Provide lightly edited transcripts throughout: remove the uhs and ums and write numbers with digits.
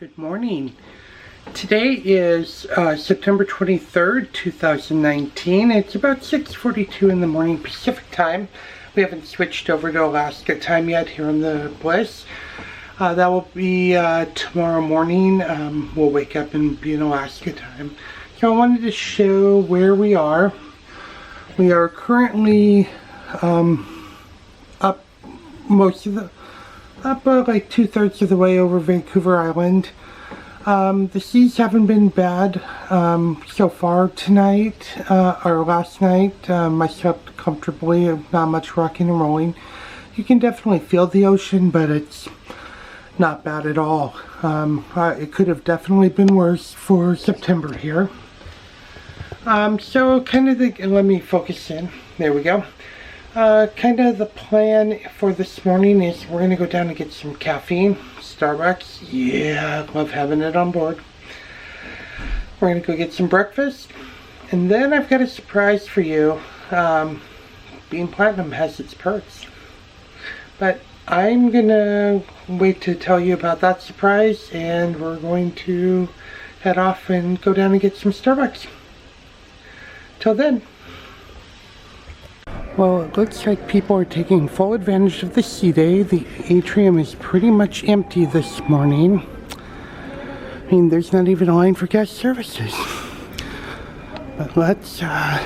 Good morning. Today is September 23rd, 2019. It's about 6:42 in the morning Pacific time. We haven't switched over to Alaska time yet here in the Bliss. That will be tomorrow morning. We'll wake up and be in Alaska time. So I wanted to show where we are. We are currently up like 2/3 of the way over Vancouver Island. The seas haven't been bad so far tonight, or last night. I slept comfortably, not much rocking and rolling. You can definitely feel the ocean, but it's not bad at all. It could have definitely been worse for September here. So kind of let me focus in. There we go. Kind of the plan for this morning is we're going to go down and get some caffeine. Starbucks. Yeah, I love having it on board. We're going to go get some breakfast. And then I've got a surprise for you. Being platinum has its perks. But I'm going to wait to tell you about that surprise. And we're going to head off and go down and get some Starbucks. Till then. Well, it looks like people are taking full advantage of the sea day. The atrium is pretty much empty this morning. I mean, there's not even a line for guest services. But let's go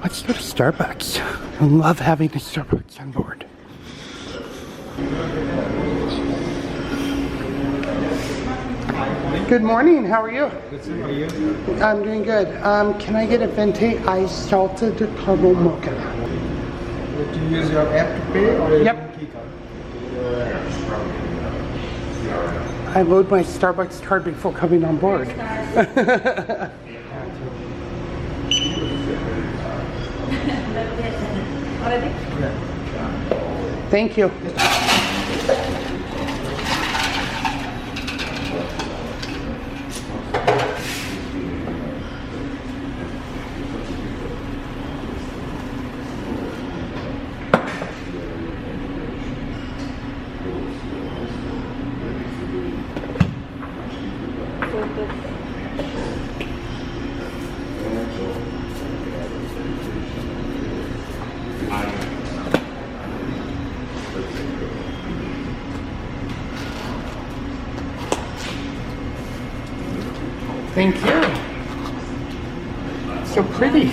to Starbucks. I love having a Starbucks on board. Good morning, how are you? Good to see you. I'm doing good. Can I get a venti iced salted caramel mocha? Would you use your app to pay or your Yep. key card? I load my Starbucks card before coming on board. Thank you. Thank you. So pretty.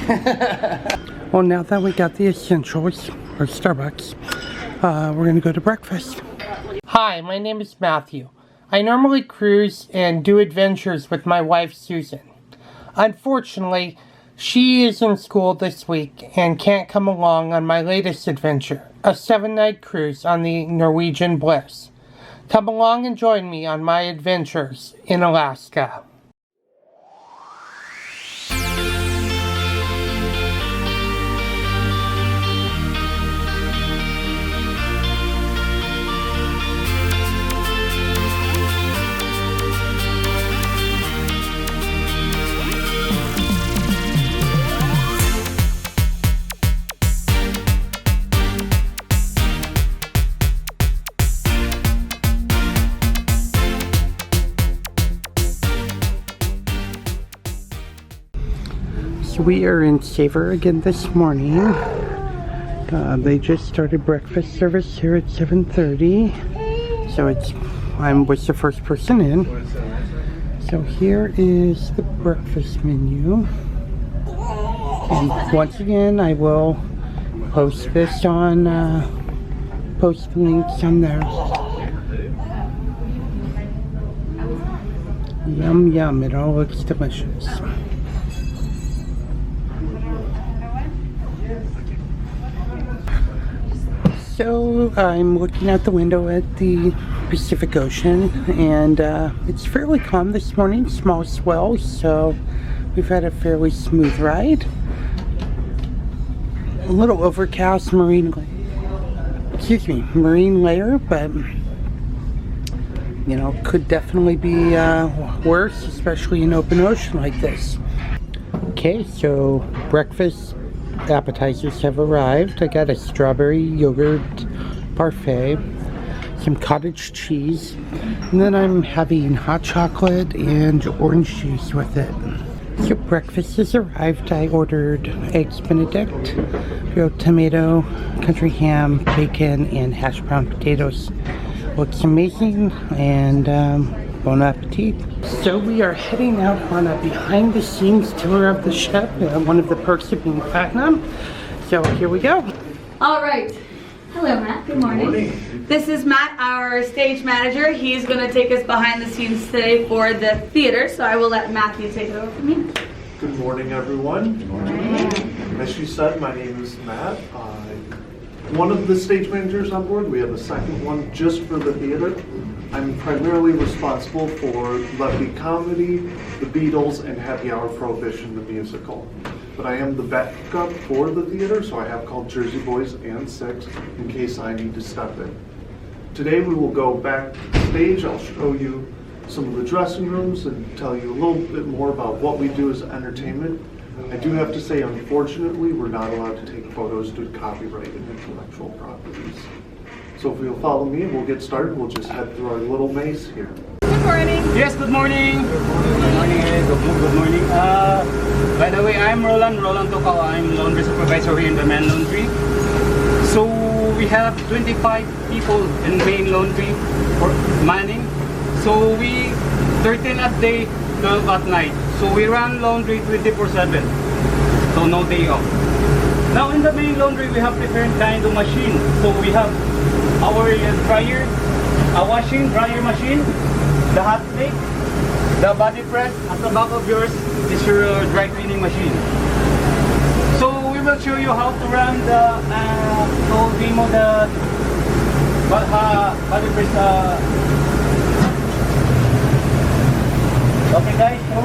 Well, now that we got the essentials, or Starbucks, we're gonna go to breakfast. Hi, my name is Matthew. I normally cruise and do adventures with my wife, Susan. Unfortunately, she is in school this week and can't come along on my latest adventure, a 7-night cruise on the Norwegian Bliss. Come along and join me on my adventures in Alaska. We are in Savor again this morning. They just started breakfast service here at 7:30, so I was the first person in. So here is the breakfast menu, and once again I will post this on post the links on there. Yum yum, it all looks delicious. So I'm looking out the window at the Pacific Ocean, and it's fairly calm this morning, small swells, so we've had a fairly smooth ride. A little overcast marine layer, but you know, could definitely be worse, especially in open ocean like this. Okay, so breakfast appetizers have arrived. I got a strawberry yogurt parfait, some cottage cheese, and then I'm having hot chocolate and orange juice with it. So breakfast has arrived. I ordered eggs Benedict, grilled tomato, country ham, bacon, and hash brown potatoes. Looks amazing, and bon appetit. So we are heading out on a behind the scenes tour of the ship, one of the perks of being platinum. So here we go. All right. Hello, Matt. Good morning. Good morning. This is Matt, our stage manager. He's going to take us behind the scenes today for the theater, so I will let Matthew take it over from me. Good morning, everyone. Good morning. As she said, my name is Matt. I'm one of the stage managers on board. We have a second one just for the theater. I'm primarily responsible for Levity Comedy, The Beatles, and Happy Hour Prohibition, the musical. But I am the backup for the theater, so I have called Jersey Boys and Six in case I need to step in. Today we will go backstage. I'll show you some of the dressing rooms and tell you a little bit more about what we do as entertainment. I do have to say, unfortunately, we're not allowed to take photos due to copyright and intellectual properties. So if you'll follow me, we'll get started. We'll just head through our little maze here. Good morning. Yes, good morning. Good morning. Good morning. By the way, I'm Roland Tokao. I'm laundry supervisor here in the main laundry. So we have 25 people in main laundry for manning. So we 13 at day, 12 at night. So we run laundry 24/7. So no day off. Now in the main laundry, we have different kind of machine. So we have our dryer, a washing dryer machine, the hot plate, the body press. At the back of yours is your dry cleaning machine. So we will show you how to run the demo the body press. Okay guys, so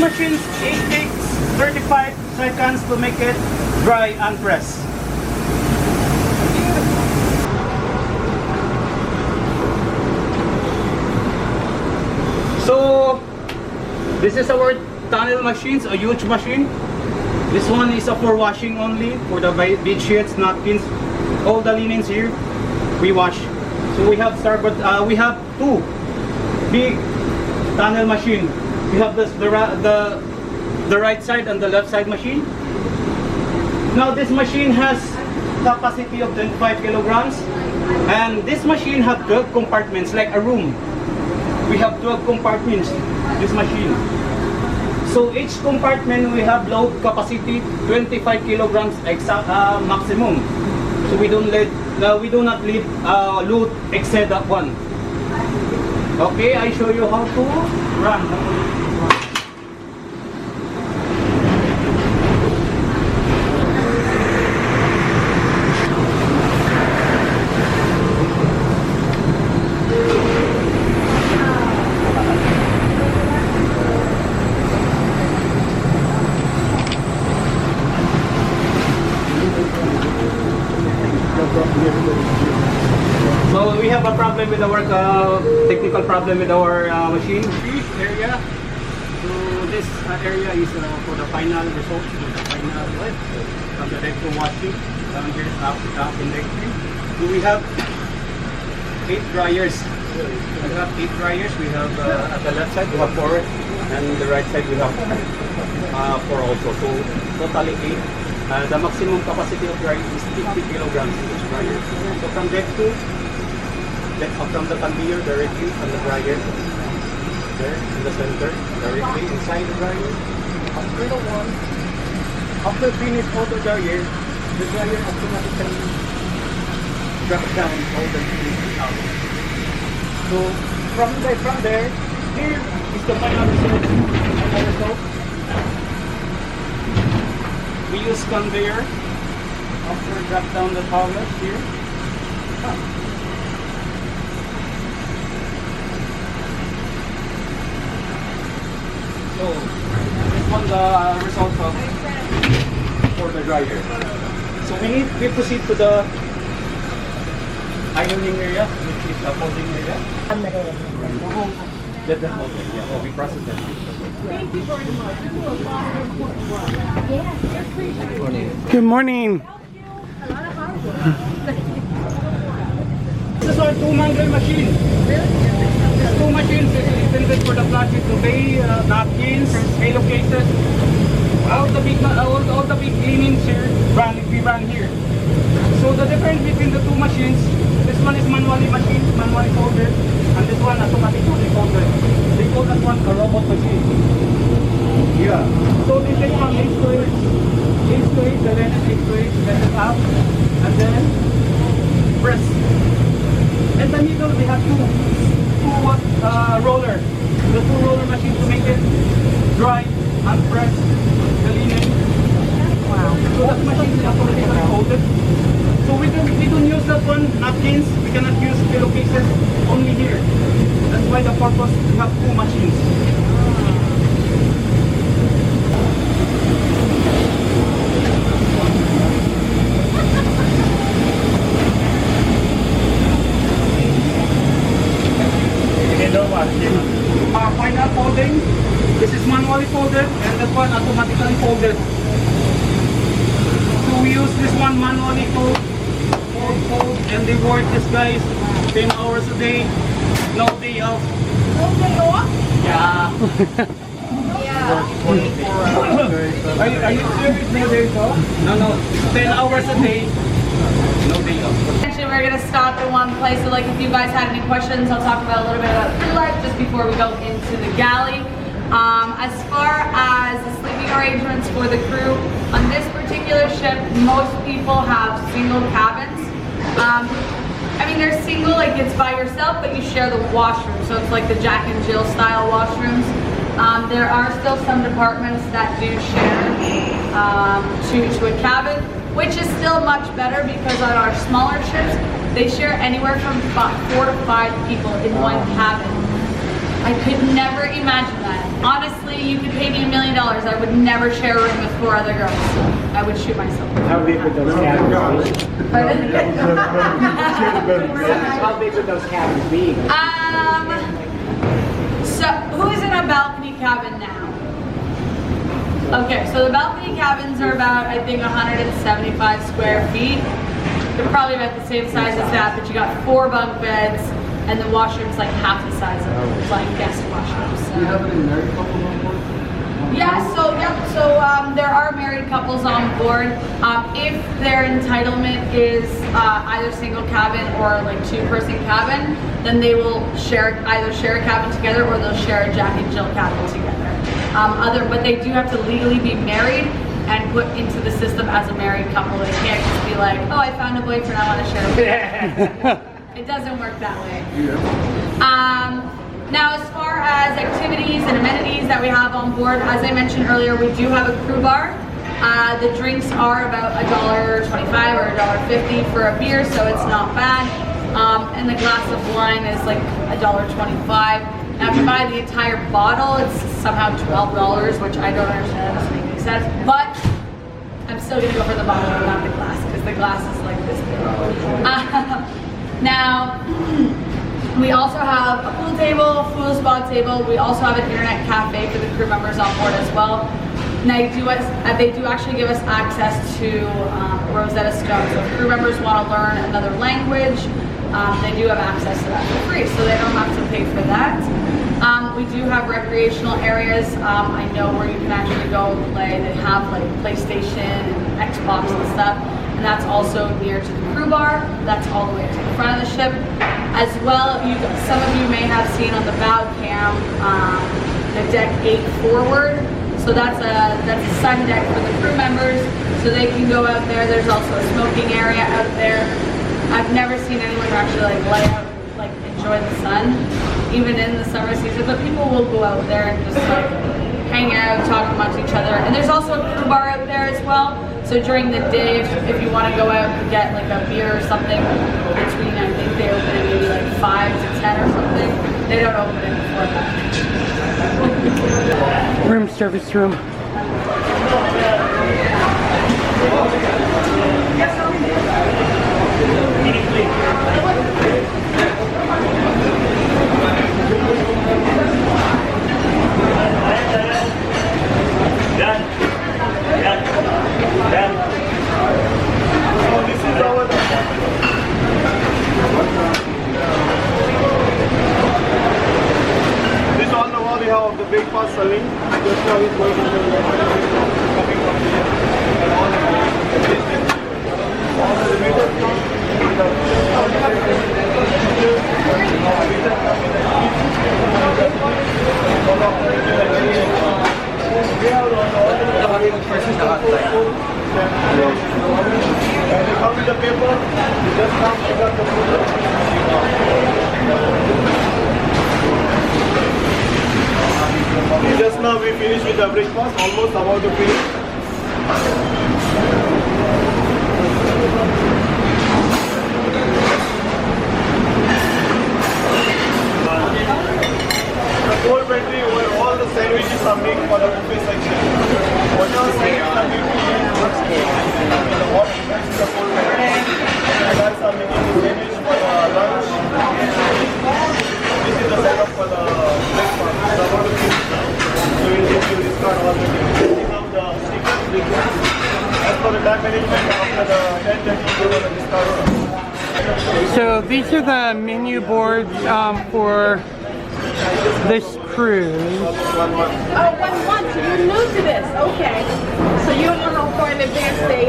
machine, it takes 35 seconds to make it dry and press. So this is our tunnel machines, a huge machine. This one is for washing only, for the bed sheets, napkins, all the linens here we wash. So we have we have two big tunnel machine. We have the right side and the left side machine. Now this machine has capacity of 25 kilograms, and this machine have 12 compartments like a room. We have 12 compartments, this machine. So each compartment we have load capacity 25 kilograms maximum. So we do not leave load exceed that one. Okay, I show you how to run. have a problem with our technical problem with our machine. This area. So this area is for the final result, for the final from the deck to washing. Down here up in deck 3. So we have 8 dryers. We have 8 dryers. We have at the left side we have 4, and the right side we have 4 also. So totally 8. The maximum capacity of dryer is 50 kilograms each dryer. So from deck 2, from the conveyor directly from the dryer, there in the center, directly inside the dryer. After finish all the dryer automatically drop down all the liquid out. So from there, here is the final result. We use conveyor after drop down the towels here. So this one the result of for the dryer. So we proceed to the ironing area, which is the folding area. Let them hold it. Yeah, we process that. Thank you very much. Good morning. This is our 2-man machine. These 2 machines is intended for the plastic to weigh napkins, pillowcases, all the big cleanings here. We run here. So the difference between the 2 machines, this one is manually folded, and this one automatically folded. They call that one a robot machine. Yeah. So they take from H to H, the linen H to H, let it up, and then press. In the middle, we have two roller. The 2 roller machine to make it dry and press the linen. Wow. So that machine is automatically folded. So we don't use that one napkins. We cannot use pillowcases only here. That's why the purpose we have 2 machines. Final folding. This is manually folded, and that one automatically folded. So we use this one manually fold, and they work this guys 10 hours a day, no day off. No day off? Yeah. Yeah. Are you serious? No days off? No. 10 hours a day, no day off. Actually, we're gonna stop in one place. So, like, if you guys had any questions, I'll talk about a little bit about crew life just before we go into the galley. As far as the sleeping arrangements for the crew on this particular ship, most people have single cabins. I mean, they're single, like it's by yourself, but you share the washroom. So it's like the Jack and Jill style washrooms. There are still some departments that do share to a cabin, which is still much better because on our smaller ships, they share anywhere from 4 to 5 people in one cabin. I could never imagine that. Honestly, you could pay me $1 million. I would never share a room with 4 other girls. I would shoot myself. How big would those cabins be? Pardon? How big would those cabins be? So who's in a balcony cabin now? Okay, so the balcony cabins are about, I think, 175 square feet. They're probably about the same size as that, but you got 4 bunk beds, and the washroom's like half the size of like guest washrooms. So. Do you have any married couples on board? Yeah, so there are married couples on board. If their entitlement is either single cabin or like 2-person cabin, then they will either share a cabin together or they'll share a Jack and Jill cabin together. But they do have to legally be married and put into the system as a married couple. They can't just be like, oh, I found a boyfriend, I want to share a cabin. It doesn't work that way. Yeah. Now, as far as activities and amenities that we have on board, as I mentioned earlier, we do have a crew bar. The drinks are about $1.25 or $1.50 for a beer, so it's not bad. And the glass of wine is like $1.25. Now, if you buy the entire bottle, it's somehow $12, which I don't understand. That doesn't make any sense. But I'm still gonna go for the bottle and not the glass, because the glass is like this big. Now, We also have a pool table, full spa table. We also have an internet cafe for the crew members on board as well. And they do actually give us access to Rosetta Stone. So if crew members want to learn another language, they do have access to that for free, so they don't have to pay for that. We do have recreational areas. I know where you can actually go and play. They have like PlayStation and Xbox and stuff. And that's also near to the crew bar. That's all the way to the front of the ship. As well, some of you may have seen on the bow cam the deck 8 forward. So that's a sun deck for the crew members, so they can go out there. There's also a smoking area out there. I've never seen anyone actually like lay out, like enjoy the sun, even in the summer season. But people will go out there and just like hang out, talk amongst each other. And there's also a crew bar out there as well. So during the day, if you want to go out and get like a beer or something, between, I think they open at maybe like 5 to 10 or something. They don't open it before that. Room service room. This on the wall we have the breakfast serving. Just now it's going to be coming from here. And you come with the paper, you just come pick up the food. Just now we finished with the breakfast, almost about to finish. The cold pantry where all the sandwiches are made for the buffet section. Whatever sandwich are made in the hot, this is the cold pantry. The guys are making the sandwich for the lunch. This is the setup for the breakfast. It's about to finish. So we'll get you discard all the things. Setting up the stickers. As for the time management, after the 10:30 you go to the discard. So these are the menu boards for this cruise. Oh, 1 month. So you're new to this. Okay. So you don't know how far in advance they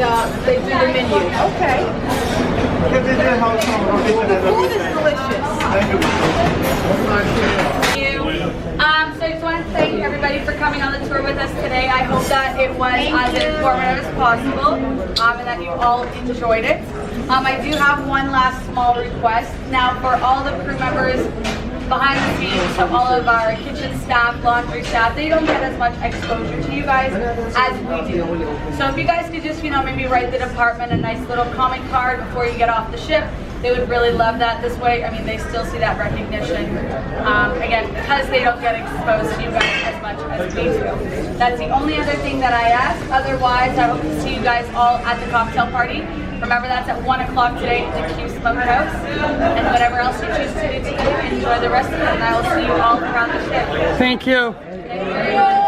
do the menu. Okay. The food is delicious. Thank you. So I just want to thank everybody for coming on the tour with us today. I hope that it was as informative as possible and that you all enjoyed it. I do have one last small request. Now for all the crew members behind the scenes, so all of our kitchen staff, laundry staff, they don't get as much exposure to you guys as we do. So if you guys could just, maybe write the department a nice little comment card before you get off the ship, they would really love that. This way, they still see that recognition. Again, because they don't get exposed to you guys as much as we do. That's the only other thing that I ask. Otherwise, I hope to see you guys all at the cocktail party. Remember, that's at 1 o'clock today at the Q Smokehouse. And whatever else you choose to do today, enjoy the rest of it. And I will see you all around the ship. Thank you. Thank you.